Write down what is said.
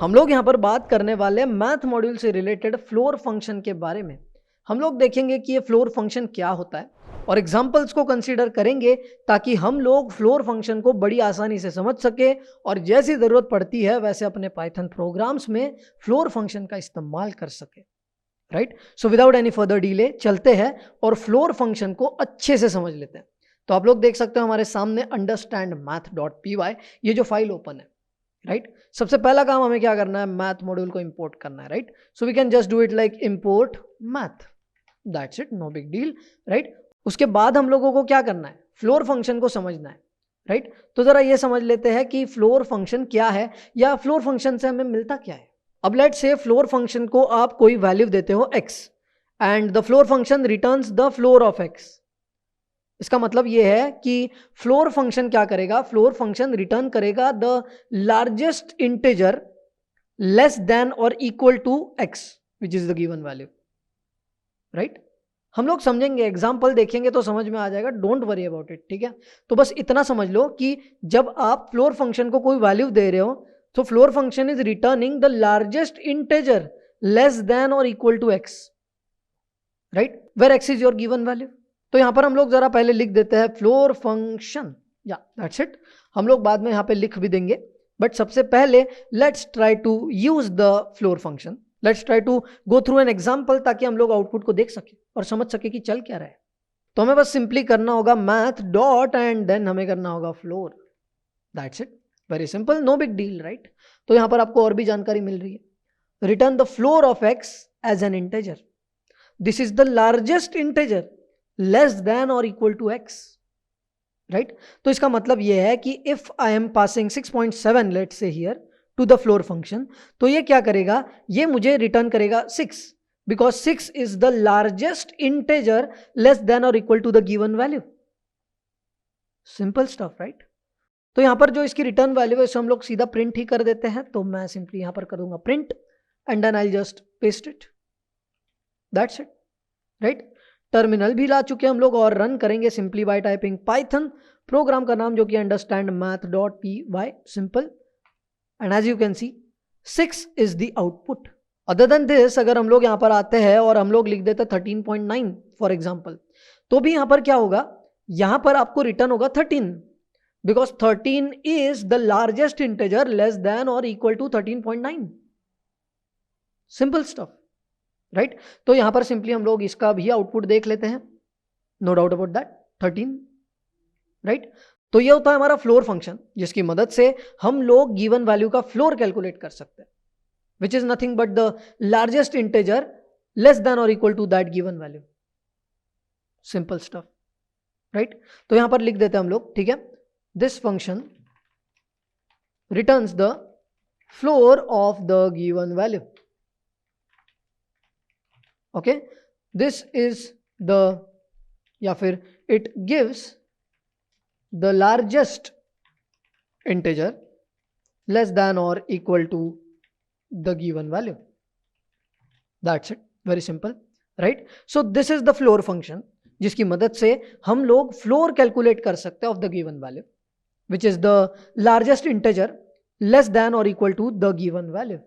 हम लोग यहाँ पर बात करने वाले हैं मैथ मॉड्यूल से रिलेटेड फ्लोर फंक्शन के बारे में। हम लोग देखेंगे कि ये फ्लोर फंक्शन क्या होता है और एग्जाम्पल्स को कंसीडर करेंगे ताकि हम लोग फ्लोर फंक्शन को बड़ी आसानी से समझ सके और जैसी ज़रूरत पड़ती है वैसे अपने पाइथन प्रोग्राम्स में फ्लोर फंक्शन का इस्तेमाल कर सके। Right, so without any further delay चलते हैं और फ्लोर फंक्शन को अच्छे से समझ लेते हैं। तो आप लोग देख सकते हो हमारे सामने understandmath.py ये जो फाइल ओपन है। राइट, सबसे पहला काम हमें क्या करना है, मैथ मॉड्यूल को इंपोर्ट करना है। Right, so we can just do it like import math, that's it, no big deal. Right, उसके बाद हम लोगों को क्या करना है, फ्लोर फंक्शन को समझना है। राइट, तो जरा ये समझ लेते हैं कि फ्लोर फंक्शन क्या है या फ्लोर फंक्शन से हमें मिलता क्या है। अब लेट्स से फ्लोर फंक्शन को आप कोई वैल्यू देते हो x and the floor function returns the floor of x। इसका मतलब ये है कि फ्लोर फंक्शन क्या करेगा, फ्लोर फंक्शन रिटर्न करेगा the largest integer less than और equal to x which is the given value. Right, हम लोग समझेंगे, एग्जाम्पल देखेंगे तो समझ में आ जाएगा, डोंट वरी अबाउट इट। ठीक है, तो बस इतना समझ लो कि जब आप फ्लोर फंक्शन को कोई वैल्यू दे रहे हो तो floor function is returning the largest integer less than और equal to x, right, where x is your given value. तो यहां पर हम लोग जरा पहले लिख देते हैं फ्लोर फंक्शन, या दैट्स इट। हम लोग बाद में यहां पे लिख भी देंगे, बट सबसे पहले let's try to use the floor function, let's try to go through an example ताकि हम लोग आउटपुट को देख सके और समझ सके कि चल क्या रहा है। तो हमें बस सिंपली करना होगा मैथ डॉट एंड देन हमें करना होगा floor, that's it, very simple, no big deal. Right, तो यहां पर आपको और भी जानकारी मिल रही है, return the floor of x as an integer, this is the largest integer less than और इक्वल टू x। राइट, तो इसका मतलब यह है कि if I am passing 6.7 let's say here to the floor function, तो ये क्या करेगा, ये मुझे रिटर्न करेगा 6 because 6 is the largest integer less than और equal to the given value. Simple stuff. Right, तो यहां पर जो इसकी रिटर्न वैल्यू है इसे हम लोग सीधा प्रिंट ही कर देते हैं, तो मैं सिंपली यहां पर करूंगा print and then I just paste it, that's it. Right, terminal भी ला चुके हैं हम लोग और रन करेंगे simply by typing Python, program का नाम जो कि understandmath.py, simple, and as you can see 6 is the output. Other than this अगर हम लोग यहां पर आते हैं और हम लोग लिख देते 13.9 फॉर एग्जाम्पल, तो भी यहां पर क्या होगा, यहां पर आपको रिटर्न होगा 13 because 13 is the largest integer less than or equal to 13.9, simple stuff। Right, तो यहां पर सिंपली हम लोग इसका भी आउटपुट देख लेते हैं, no doubt about that, 13। Right, तो ये होता है हमारा फ्लोर फंक्शन जिसकी मदद से हम लोग गिवन वैल्यू का फ्लोर कैलकुलेट कर सकते हैं, which is nothing but the largest integer less than और equal to that given value, simple stuff. Right, तो यहां पर लिख देते हैं हम लोग, ठीक है, this function returns the floor of the given value। okay, this is the, या फिर it gives the largest integer less than or equal to the given value, that's it, very simple। right, so this is the floor function जिसकी मदद से हम लोग floor calculate कर सकते हैं of the given value which is the largest integer less than or equal to the given value।